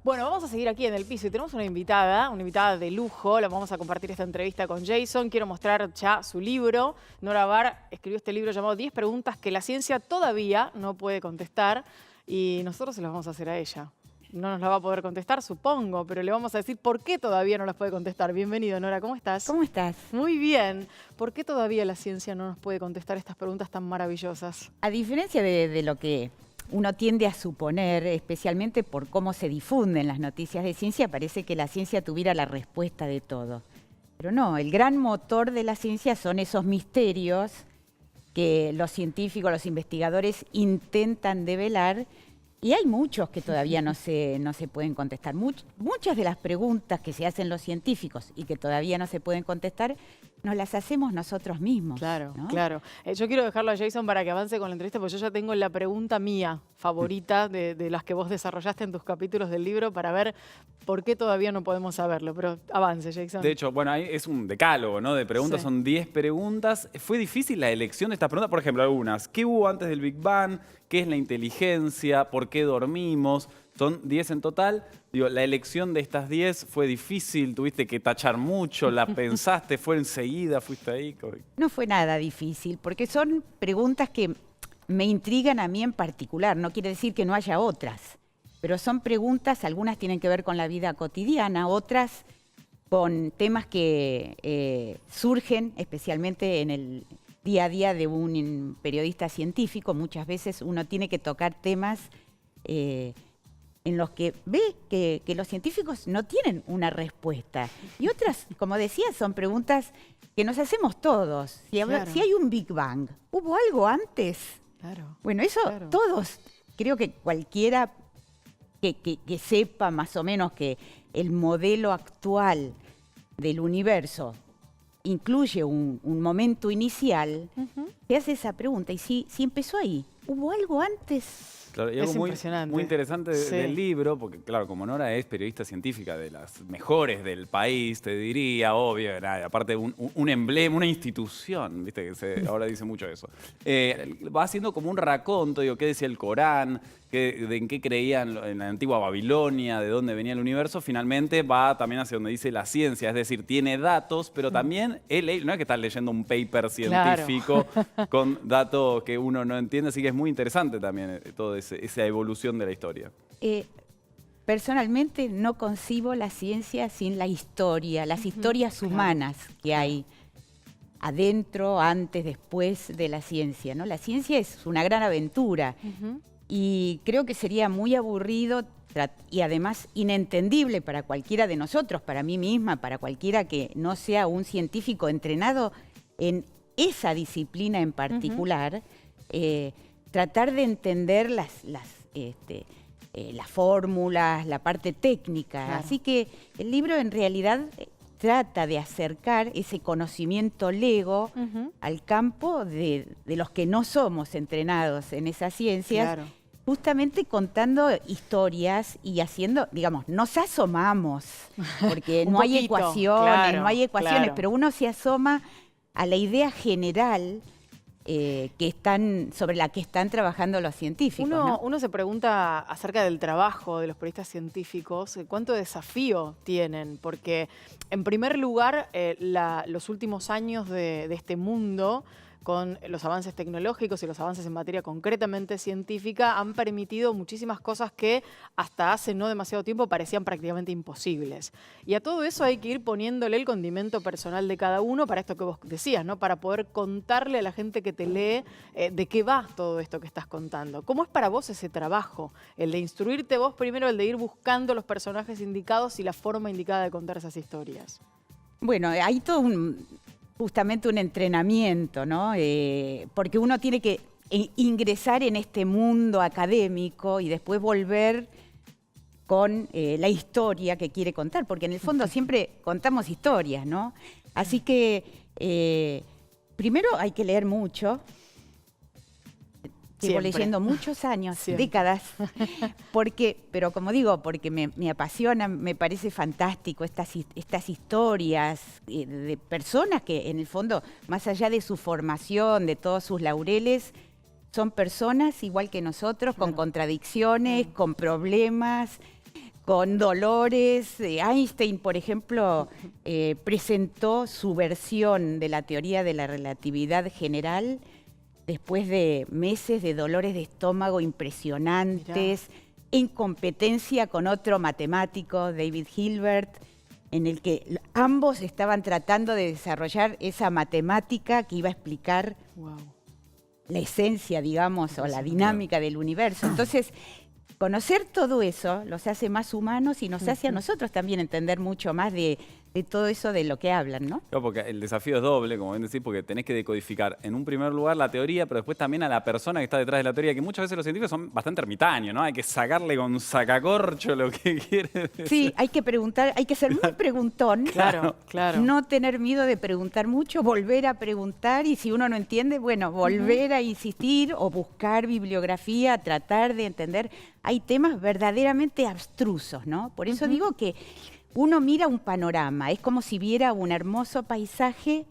Bueno, vamos a seguir aquí en el piso y tenemos una invitada de lujo. La vamos a compartir esta entrevista con Jason. Quiero mostrar ya su libro. Nora Bar escribió este libro llamado 10 preguntas que la ciencia todavía no puede contestar y nosotros se las vamos a hacer a ella. No nos la va a poder contestar, supongo, pero le vamos a decir por qué todavía no las puede contestar. Bienvenido, Nora, ¿cómo estás? ¿Cómo estás? Muy bien. ¿Por qué todavía la ciencia no nos puede contestar estas preguntas tan maravillosas? A diferencia de lo que uno tiende a suponer, especialmente por cómo se difunden las noticias de ciencia, parece que la ciencia tuviera la respuesta de todo. Pero no, el gran motor de la ciencia son esos misterios que los científicos, los investigadores intentan develar. Y hay muchos que todavía no se pueden contestar. Muchas de las preguntas que se hacen los científicos y que todavía no se pueden contestar, nos las hacemos nosotros mismos. Claro, ¿no? claro. Yo quiero dejarlo a Jason para que avance con la entrevista, porque yo ya tengo la pregunta mía favorita de las que vos desarrollaste en tus capítulos del libro para ver por qué todavía no podemos saberlo. Pero avance, Jason. De hecho, bueno, ahí es un decálogo, ¿no? De preguntas, Sí. son 10 preguntas. Fue difícil la elección de estas preguntas, por ejemplo, algunas. ¿Qué hubo antes del Big Bang? ¿Qué es la inteligencia? ¿Por qué dormimos? Son 10 en total. Digo, la elección de estas 10 fue difícil, tuviste que tachar mucho, la pensaste, fue enseguida, fuiste ahí. No fue nada difícil, porque son preguntas que me intrigan a mí en particular. No quiere decir que no haya otras, pero son preguntas, algunas tienen que ver con la vida cotidiana, otras con temas que surgen especialmente en el día a día de un periodista científico. Muchas veces uno tiene que tocar temas en los que ve que los científicos no tienen una respuesta. Y otras, como decía, son preguntas que nos hacemos todos. Claro. Si hay un Big Bang, ¿hubo algo antes? Claro. Bueno, eso Claro. todos, creo que cualquiera que sepa más o menos que el modelo actual del universo incluye un momento inicial, se hace esa pregunta. Y si empezó ahí, ¿hubo algo antes? Claro, y Es algo impresionante. muy interesante Sí. del libro, porque claro, como Nora es periodista científica de las mejores del país, te diría, obvio, nada, aparte un emblema, una institución, viste que ahora dice mucho eso. Va haciendo como un raconto, digo, qué decía el Corán, en qué creían en la antigua Babilonia, de dónde venía el universo. Finalmente va también hacia donde dice la ciencia, es decir, tiene datos, pero también no es que estás leyendo un paper científico con datos que uno no entiende, así que es muy interesante también toda esa evolución de la historia. Personalmente no concibo la ciencia sin la historia, las historias humanas que hay adentro, antes, después de la ciencia, ¿no? La ciencia es una gran aventura. Y creo que sería muy aburrido y además inentendible para cualquiera de nosotros, para mí misma, para cualquiera que no sea un científico entrenado en esa disciplina en particular, tratar de entender las fórmulas, la parte técnica. Claro. Así que el libro en realidad trata de acercar ese conocimiento lego al campo de los que no somos entrenados en esas ciencias. Claro. Justamente contando historias y haciendo, digamos, nos asomamos, porque Un no hay poquito, ecuaciones, claro. pero uno se asoma a la idea general sobre la que están trabajando los científicos. ¿no? Uno se pregunta acerca del trabajo de los periodistas científicos, cuánto desafío tienen, porque en primer lugar los últimos años de este mundo, con los avances tecnológicos y los avances en materia concretamente científica, han permitido muchísimas cosas que hasta hace no demasiado tiempo parecían prácticamente imposibles. Y a todo eso hay que ir poniéndole el condimento personal de cada uno para esto que vos decías, ¿no? Para poder contarle a la gente que te lee de qué va todo esto que estás contando. ¿Cómo es para vos ese trabajo? El de instruirte vos primero, el de ir buscando los personajes indicados y la forma indicada de contar esas historias. Bueno, hay todo justamente un entrenamiento, ¿no? Porque uno tiene que ingresar en este mundo académico y después volver con la historia que quiere contar, porque en el fondo siempre contamos historias, ¿no? Así que primero hay que leer mucho. Llevo leyendo muchos años, décadas, pero como digo, porque me apasiona, me parece fantástico estas historias de personas que en el fondo, más allá de su formación, de todos sus laureles, son personas igual que nosotros, con contradicciones, con problemas, con dolores. Einstein, por ejemplo, presentó su versión de la teoría de la relatividad general después de meses de dolores de estómago impresionantes, en competencia con otro matemático, David Hilbert, en el que ambos estaban tratando de desarrollar esa matemática que iba a explicar la esencia, digamos, o la dinámica del universo. Entonces, conocer todo eso los hace más humanos y nos hace a nosotros también entender mucho más de todo eso de lo que hablan, ¿no? Claro, porque el desafío es doble, como bien decís, porque tenés que decodificar en un primer lugar la teoría, pero después también a la persona que está detrás de la teoría, que muchas veces los científicos son bastante ermitaños, ¿no? Hay que sacarle con sacacorcho lo que quiere decir. Sí, hay que preguntar, hay que ser muy preguntón. Claro, claro. No tener miedo de preguntar mucho, volver a preguntar y si uno no entiende, bueno, volver a insistir o buscar bibliografía, tratar de entender. Hay temas verdaderamente abstrusos, ¿no? Por eso digo que uno mira un panorama, es como si viera un hermoso paisaje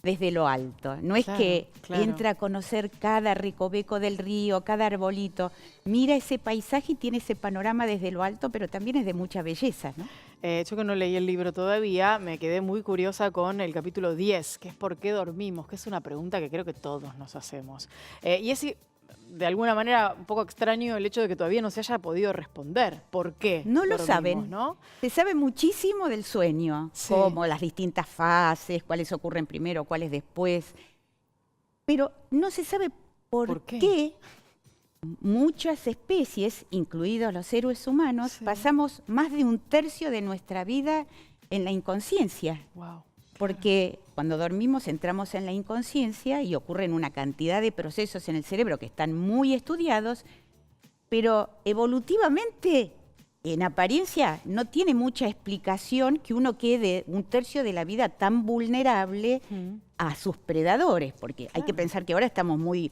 desde lo alto. No es que entra a conocer cada recoveco del río, cada arbolito. Mira ese paisaje y tiene ese panorama desde lo alto, pero también es de mucha belleza, ¿no? Yo que no leí el libro todavía, me quedé muy curiosa con el capítulo 10, que es ¿por qué dormimos? Que es una pregunta que creo que todos nos hacemos. Y es de alguna manera un poco extraño el hecho de que todavía no se haya podido responder. ¿Por qué? No lo dormimos, saben. ¿no? Se sabe muchísimo del sueño, como las distintas fases, cuáles ocurren primero, cuáles después. Pero no se sabe por qué muchas especies, incluidos los seres humanos, pasamos más de un tercio de nuestra vida en la inconsciencia. Porque cuando dormimos entramos en la inconsciencia y ocurren una cantidad de procesos en el cerebro que están muy estudiados, pero evolutivamente, en apariencia, no tiene mucha explicación que uno quede un tercio de la vida tan vulnerable a sus predadores, porque hay que pensar que ahora estamos muy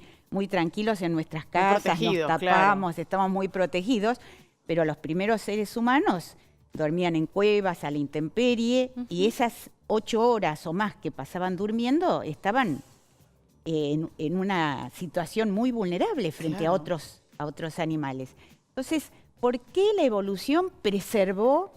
tranquilos en nuestras casas, nos tapamos, estamos muy protegidos, pero los primeros seres humanos dormían en cuevas, a la intemperie, y esas 8 horas o más que pasaban durmiendo estaban en una situación muy vulnerable frente a otros animales. Entonces, ¿por qué la evolución preservó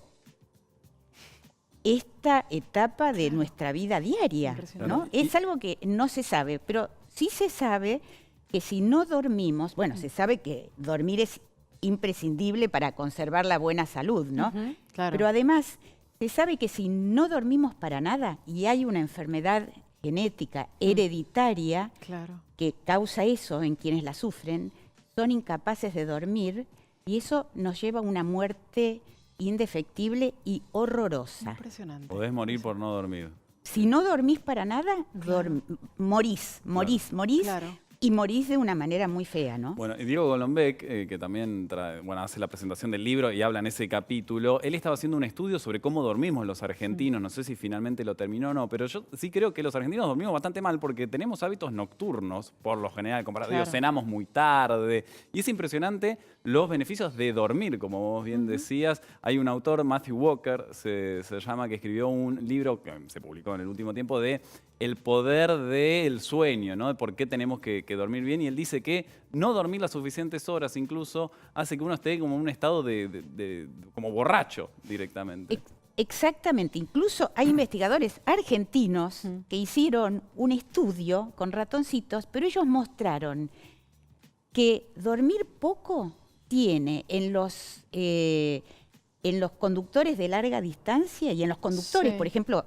esta etapa de nuestra vida diaria? ¿No? Es algo que no se sabe, pero sí se sabe que si no dormimos, bueno, se sabe que dormir es imprescindible para conservar la buena salud, ¿no? Pero además se sabe que si no dormimos para nada y hay una enfermedad genética hereditaria que causa eso en quienes la sufren, son incapaces de dormir y eso nos lleva a una muerte indefectible y horrorosa. Impresionante. Podés morir por no dormir. Si no dormís para nada, morís. Y morís de una manera muy fea, ¿no? Bueno, y Diego Golombek, que también hace la presentación del libro y habla en ese capítulo, él estaba haciendo un estudio sobre cómo dormimos los argentinos, no sé si finalmente lo terminó o no, pero yo sí creo que los argentinos dormimos bastante mal porque tenemos hábitos nocturnos, por lo general, comparados, cenamos muy tarde, y es impresionante los beneficios de dormir, como vos bien decías. Hay un autor, Matthew Walker, se llama, que escribió un libro que se publicó en el último tiempo de el poder del sueño, ¿no? De por qué tenemos que dormir bien. Y él dice que no dormir las suficientes horas incluso hace que uno esté como en un estado como borracho directamente. Exactamente. Incluso hay investigadores argentinos que hicieron un estudio con ratoncitos, pero ellos mostraron que dormir poco tiene en los conductores de larga distancia y en los conductores, por ejemplo,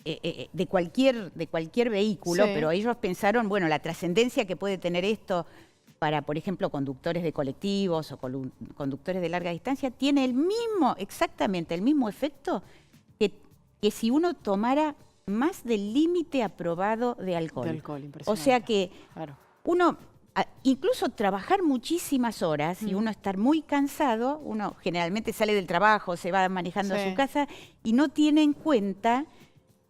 de cualquier vehículo, pero ellos pensaron, bueno, la trascendencia que puede tener esto para, por ejemplo, conductores de colectivos o conductores de larga distancia, tiene exactamente el mismo efecto que si uno tomara más del límite aprobado de alcohol. O sea que uno, incluso trabajar muchísimas horas y uno estar muy cansado, uno generalmente sale del trabajo, se va manejando a su casa y no tiene en cuenta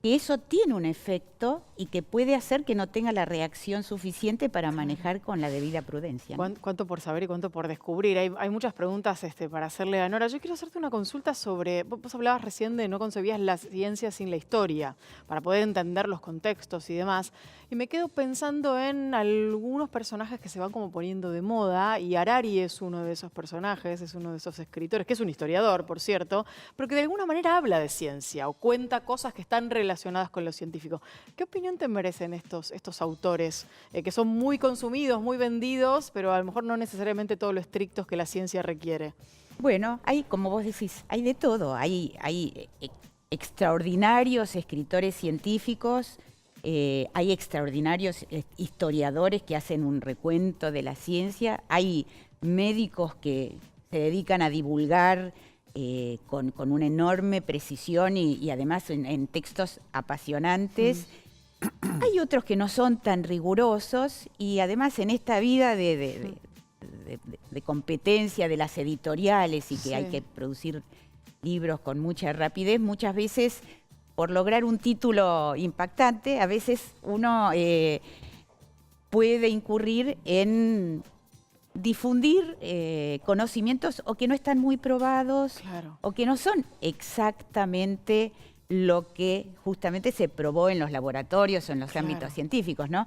que eso tiene un efecto y que puede hacer que no tenga la reacción suficiente para manejar con la debida prudencia, ¿no? Cuánto por saber y cuánto por descubrir. Hay muchas preguntas para hacerle a Nora. Yo quiero hacerte una consulta sobre, vos hablabas recién de no concebías la ciencia sin la historia, para poder entender los contextos y demás. Y me quedo pensando en algunos personajes que se van como poniendo de moda, y Harari es uno de esos personajes, es uno de esos escritores, que es un historiador, por cierto, pero que de alguna manera habla de ciencia o cuenta cosas que están relacionadas con lo científico. ¿Qué opinión te merecen estos autores que son muy consumidos, muy vendidos, pero a lo mejor no necesariamente todo lo estrictos que la ciencia requiere? Bueno, hay, como vos decís, hay de todo. Hay extraordinarios escritores científicos, hay extraordinarios historiadores que hacen un recuento de la ciencia, hay médicos que se dedican a divulgar con una enorme precisión y además en textos apasionantes. Hay otros que no son tan rigurosos y además en esta vida de competencia de las editoriales y que hay que producir libros con mucha rapidez, muchas veces por lograr un título impactante, a veces uno puede incurrir en difundir conocimientos o que no están muy probados, Claro. o que no son exactamente lo que justamente se probó en los laboratorios o en los ámbitos científicos, ¿no?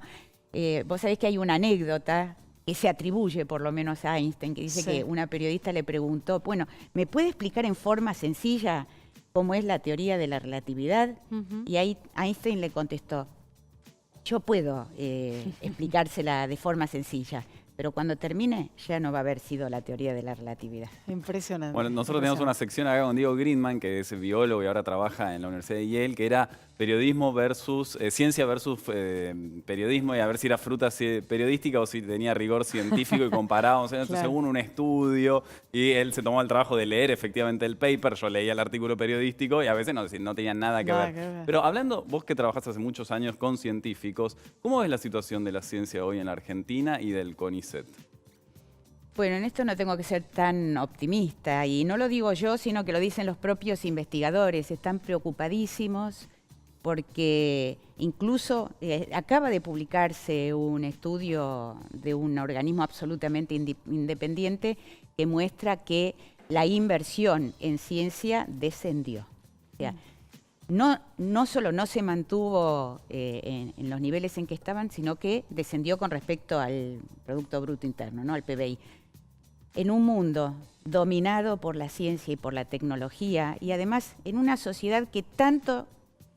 Vos sabés que hay una anécdota que se atribuye por lo menos a Einstein, que dice que una periodista le preguntó, bueno, ¿me puede explicar en forma sencilla cómo es la teoría de la relatividad? Y ahí Einstein le contestó, yo puedo explicársela de forma sencilla, pero cuando termine ya no va a haber sido la teoría de la relatividad. Impresionante. Bueno, nosotros tenemos una sección acá con Diego Greenman, que es biólogo y ahora trabaja en la Universidad de Yale, que era periodismo versus, ciencia versus periodismo, y a ver si era fruta periodística o si tenía rigor científico, y comparábamos eso según un estudio, y él se tomó el trabajo de leer efectivamente el paper, yo leía el artículo periodístico y a veces no tenía nada que ver. Pero hablando, vos que trabajás hace muchos años con científicos, ¿cómo ves la situación de la ciencia hoy en la Argentina y del CONICET? Bueno, en esto no tengo que ser tan optimista, y no lo digo yo, sino que lo dicen los propios investigadores. Están preocupadísimos porque incluso acaba de publicarse un estudio de un organismo absolutamente independiente que muestra que la inversión en ciencia descendió. O sea, no solo no se mantuvo en los niveles en que estaban, sino que descendió con respecto al Producto Bruto Interno, ¿no? Al PBI. En un mundo dominado por la ciencia y por la tecnología, y además en una sociedad que tanto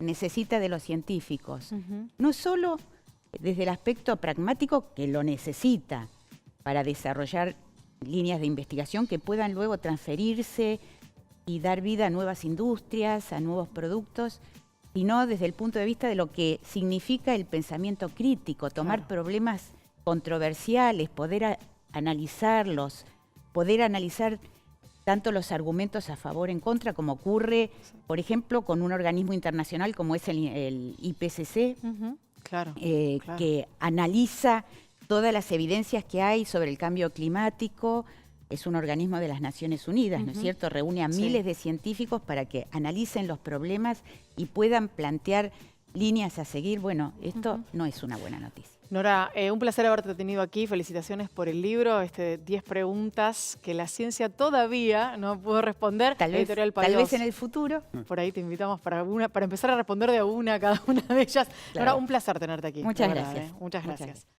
necesita de los científicos, no solo desde el aspecto pragmático, que lo necesita para desarrollar líneas de investigación que puedan luego transferirse y dar vida a nuevas industrias, a nuevos productos, sino desde el punto de vista de lo que significa el pensamiento crítico, tomar problemas controversiales, poder analizarlos, poder analizar tanto los argumentos a favor en contra, como ocurre, por ejemplo, con un organismo internacional como es el IPCC, que analiza todas las evidencias que hay sobre el cambio climático. Es un organismo de las Naciones Unidas, ¿no es cierto? Reúne a miles de científicos para que analicen los problemas y puedan plantear líneas a seguir. Bueno, esto no es una buena noticia. Nora, un placer haberte tenido aquí. Felicitaciones por el libro, 10 preguntas que la ciencia todavía no pudo responder. Tal vez en el futuro. Por ahí te invitamos para empezar a responder de una a cada una de ellas. Nora, un placer tenerte aquí. Muchas gracias. Muchas gracias.